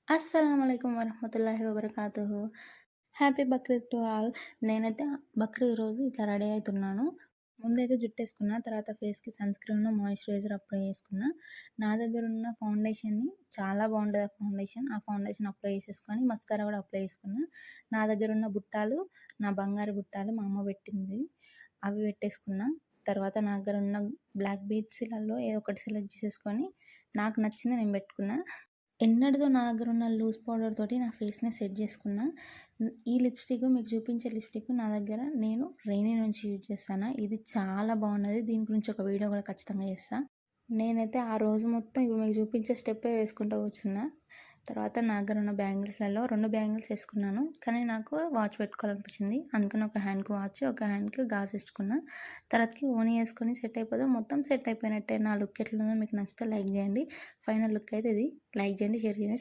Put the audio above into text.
అస్సలాముఅలైకుం వరహమతుల్లాహి వబర్కాతుహు. Happy Bakrid to all. నేనైతే బక్రీద్ రోజు ఇట్లా రెడీ అయితున్నాను. ముందైతే జుట్టేసుకున్నా. తర్వాత ఫేస్‌కి సన్ స్క్రీన్, మాయిశ్చరైజర్ అప్లై చేసుకున్నా. నా దగ్గరున్న ఫౌండేషన్‌ని చాలా బావుంటది ఆ ఫౌండేషన్. ఆ ఫౌండేషన్ అప్లై చేసేసుకొని మస్కారా కూడా అప్లై చేసుకున్నా. నా దగ్గరున్న బుట్టాలు, నా బంగారు బుట్టాలు మా అమ్మ పెట్టింది. అవి పెట్టేసుకున్నా. తర్వాత నా దగ్గరున్న బ్లాక్ బీడ్స్‌లలో ఏదో ఒకటి సెలెక్ట్ చేసేసుకొని నాకు నచ్చింది నేను పెట్టుకున్నా. ఎన్నటిదో నా దగ్గరున్న లూజ్ పౌడర్ తోటి నా ఫేస్‌ని సెట్ జేసుకున్నా. ఈ లిప్‌స్టిక్ మీకు చూపించే లిప్‌స్టిక్ నా దగ్గర నేను రెయినీ నుంచి యూజ్ చేస్తానా. ఇది చాలా బాగున్నది. దీని గురించి ఒక వీడియో కూడా ఖచ్చితంగా చేస్తా. నేనైతే ఆ రోజు మొత్తం ఇప్పుడు మీకు చూపించే స్టెప్పే వేసుకుంటూ కూర్చున్నా. తర్వాత నా దగ్గరున్న బ్యాంగిల్స్‌లలో 2 బ్యాంగిల్స్ ఏసుకున్నాను. కానీ నాకు వాచ్ పెట్టుకోవాలనిపించింది. అందుకని ఒక హ్యాండ్‌కి వాచ్, ఒక హ్యాండ్‌కి గాజేసుకున్నా. తర్వాతకి ఓని ఏసుకొని సెట్ అయిపోతే మొత్తం సెట్ అయిపోయినట్టే. నా లుక్ ఎట్లుందో మీకు నచ్చితే లైక్ చేయండి. ఫైనల్ లుక్ అయితే ఇది. లైక్ చేయండి, షేర్ చేయండి,